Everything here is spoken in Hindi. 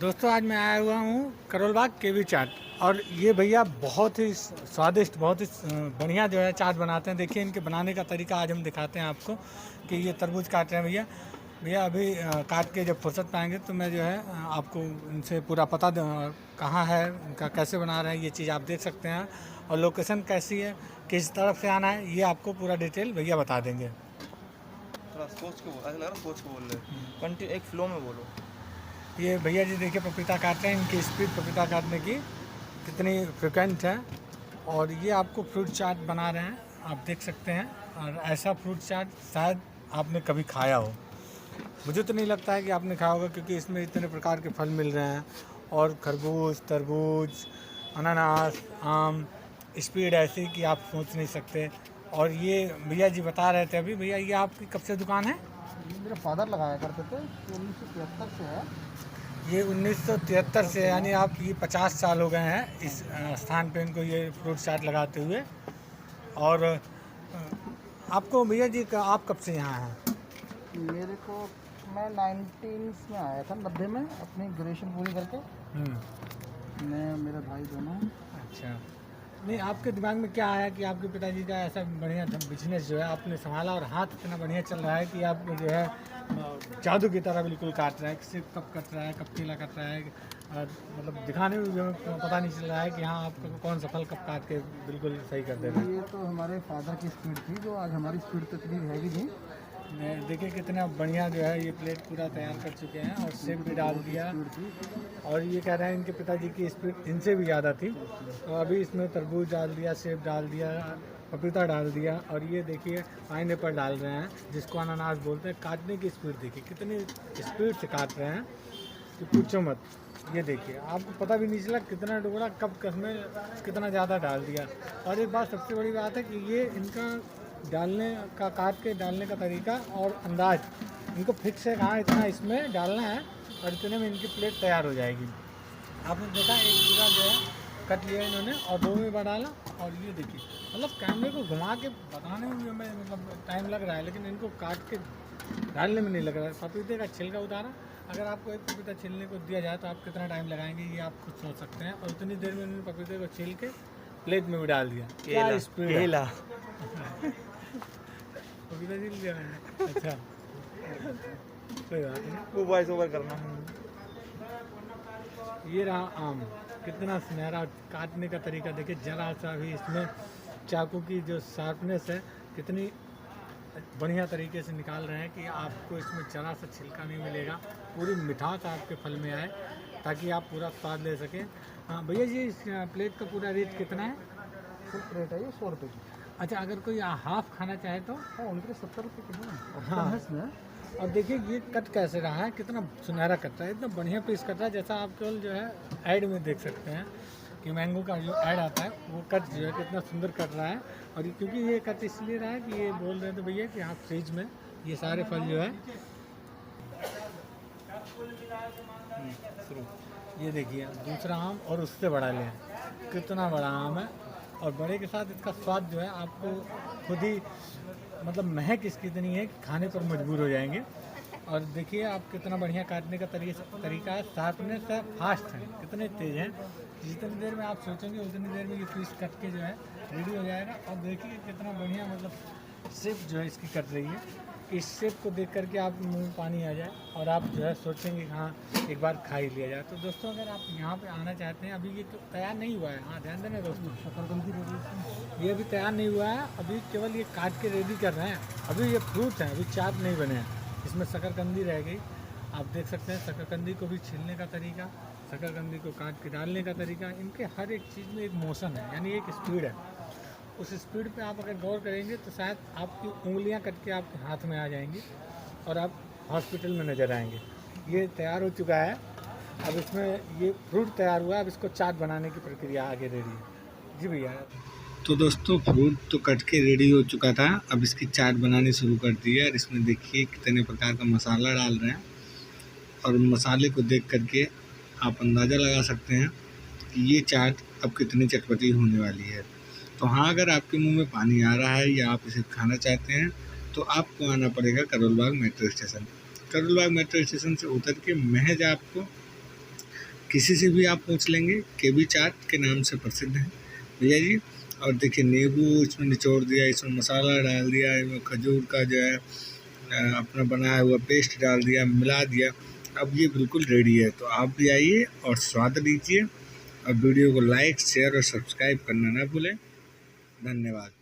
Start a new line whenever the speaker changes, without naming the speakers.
दोस्तों आज मैं आया हुआ हूँ करोल बाग केवी चाट। और ये भैया बहुत ही स्वादिष्ट, बहुत ही बढ़िया जो है चाट बनाते हैं। देखिए इनके बनाने का तरीका आज हम दिखाते हैं आपको कि ये तरबूज काट रहे हैं भैया। भैया अभी काट के जब फुर्सत पाएंगे तो मैं जो है आपको उनसे पूरा पता कहाँ है उनका, कैसे बना रहे हैं, ये चीज़ आप देख सकते हैं। और लोकेशन कैसी है, किस तरफ से आना है, ये आपको पूरा डिटेल भैया बता देंगे।
थोड़ा सोच के बोल, ऐसा लग रहा है सोच के बोल रहे। कंटिन्यू एक फ्लो में बोलो।
ये भैया जी देखिए पपीता काट रहे हैं, इनकी स्पीड पपीता काटने की कितनी फ्रिक्वेंट है। और ये आपको फ्रूट चाट बना रहे हैं, आप देख सकते हैं। और ऐसा फ्रूट चाट शायद आपने कभी खाया हो, मुझे तो नहीं लगता है कि आपने खाया होगा, क्योंकि इसमें इतने प्रकार के फल मिल रहे हैं। और खरबूज, तरबूज, अनानास, आम, स्पीड ऐसी कि आप सोच नहीं सकते। और ये भैया जी बता रहे थे अभी, भैया ये आपकी कब से दुकान है?
ये मेरे फादर लगाया करते थे, 1973 से है।
ये 1973 से, यानी आप ये 50 साल हो गए हैं इस स्थान पे इनको ये फ्रूट चाट लगाते हुए। और आपको भैया जी आप कब से यहाँ हैं?
मेरे को मैं 19 में आया था, 90 में अपनी ग्रेजुएशन पूरी करके। मैं मेरा भाई दोनों।
अच्छा, नहीं आपके दिमाग में क्या आया कि आपके पिताजी का ऐसा बढ़िया बिजनेस जो है आपने संभाला और हाथ इतना बढ़िया चल रहा है कि आप जो है जादू की तरह बिल्कुल काट रहा है, किसी कब कट रहा है, कब पीला कट रहा है। और मतलब दिखाने में भी हमें पता नहीं चल रहा है कि हाँ आपको कौन सा फल कब काट के बिल्कुल सही कर दे रहे हैं।
ये तो हमारे फादर की स्पीड थी, जो आज हमारी स्पीड तो इतनी हैवी थी।
देखिए कितना बढ़िया जो है ये प्लेट पूरा तैयार कर चुके हैं और सेब भी डाल दिया। और ये कह रहे हैं इनके पिताजी की स्पीड इनसे भी ज़्यादा थी। तो अभी इसमें तरबूज डाल दिया, सेब डाल दिया, पपीता डाल दिया। और ये देखिए पाइनएप्पल डाल रहे हैं, जिसको अनानास बोलते हैं। काटने की स्पीड देखिए कितनी स्पीड से काट रहे हैं कि पूछो मत। ये देखिए आपको पता भी नहीं चला कितना टुकड़ा कब कसमें कितना ज़्यादा डाल दिया। और एक बात सबसे बड़ी बात है कि ये इनका डालने का, काट के डालने का तरीका और अंदाज इनको फिक्स है कहाँ इतना इसमें डालना है और इतने में इनकी प्लेट तैयार हो जाएगी। आपने देखा एक पूरा जो है कट लिया इन्होंने और दो में डाला। और ये देखिए मतलब कैमरे को घुमा के बताने में भी हमें मतलब टाइम लग रहा है, लेकिन इनको काट के डालने में नहीं लग रहा है। पपीते का छिलका उतारा, अगर आपको एक पपीता छिलने को दिया जाए तो आप कितना टाइम लगाएंगे ये आप खुद सोच सकते हैं। और उतनी देर में इन्होंने पपीते को छिल के प्लेट में भी डाल दिया। क्या स्पीड है। पपीता छिल गया मैंने। अच्छा कोई बात नहीं,
वो वॉइस ओवर करना।
ये रहा आम, कितना सुनहरा। काटने का तरीका देखिए, जरा सा भी इसमें चाकू की जो शार्पनेस है कितनी बढ़िया तरीके से निकाल रहे हैं कि आपको इसमें जरा सा छिलका नहीं मिलेगा। पूरी मिठास आपके फल में आए ताकि आप पूरा स्वाद ले सकें। हाँ भैया जी, इस प्लेट का पूरा रेट कितना है?
फुल प्लेट है ये 100 रुपये की।
अच्छा, अगर कोई हाफ खाना चाहे तो?
हाँ, उनके 70 रुपये किलो है।
हाँ।
इसमें
और देखिए ये कट कैसे रहा है, कितना सुनहरा कट रहा है, इतना बढ़िया पीस कट रहा है, जैसा आप केवल जो है ऐड में देख सकते हैं कि मैंगो का जो ऐड आता है वो कट जो है कितना सुंदर कट रहा है। और क्योंकि ये कट इसलिए रहा है कि ये बोल रहे थे भैया कि आप फ्रिज में ये सारे फल जो है ये देखिए दूसरा आम और उससे बड़ा लें, कितना बड़ा आम है। और बड़े के साथ इसका स्वाद जो है आपको खुद ही मतलब महक इसकी इतनी है कि खाने पर मजबूर हो जाएंगे। और देखिए आप कितना बढ़िया काटने का तरीका है, शार्पनेस है, फास्ट है, कितने तेज़ हैं। जितनी देर में आप सोचेंगे उतनी देर में ये पीस कट के जो है रेडी हो जाएगा। और देखिए कितना बढ़िया मतलब शेप जो है इसकी कट रही है। इस शेप को देख करके आप मुंह में पानी आ जाए और आप जो है सोचेंगे कि हाँ एक बार खा ही लिया जाए। तो दोस्तों अगर आप यहाँ पे आना चाहते हैं, अभी ये तो तैयार नहीं हुआ है, हाँ ध्यान देना दोस्तों,
शकरकंदी रेडी।
ये अभी तैयार नहीं हुआ है, अभी केवल ये काट के रेडी कर रहे हैं। अभी ये फ्रूट हैं, अभी चाट नहीं बने हैं। इसमें शकरकंदी रह गई, आप देख सकते हैं। शकरकंदी को भी छीलने का तरीका, शकरकंदी को काट के डालने का तरीका, इनके हर एक चीज़ में एक मोशन है, यानी एक स्पीड है। उस स्पीड पे आप अगर गौर करेंगे तो शायद आपकी उंगलियां कट के आपके हाथ में आ जाएंगी और आप हॉस्पिटल में नज़र आएंगे। ये तैयार हो चुका है, अब इसमें ये फ्रूट तैयार हुआ है, अब इसको चाट बनाने की प्रक्रिया आगे रेडी है। जी भैया। तो दोस्तों फ्रूट तो कट के रेडी हो चुका था, अब इसकी चाट बनानी शुरू कर दी है। और इसमें देखिए कितने प्रकार का मसाला डाल रहे हैं और मसाले को देख करके आप अंदाज़ा लगा सकते हैं कि ये चाट अब कितनी चटपटी होने वाली है। तो हाँ, अगर आपके मुंह में पानी आ रहा है या आप इसे खाना चाहते हैं तो आपको आना पड़ेगा Karol Bagh metro station. Karol Bagh metro station से उतर के महज आपको किसी से भी आप पूछ लेंगे, केबी चाट के नाम से प्रसिद्ध है भैया जी। और देखिए नींबू इसमें निचोड़ दिया, इसमें मसाला डाल दिया, इसमें खजूर का जो है अपना बनाया हुआ पेस्ट डाल दिया, मिला दिया। अब ये बिल्कुल रेडी है। तो आप भी आइए और स्वाद लीजिए, और वीडियो को लाइक, शेयर और सब्सक्राइब करना ना भूलें। धन्यवाद।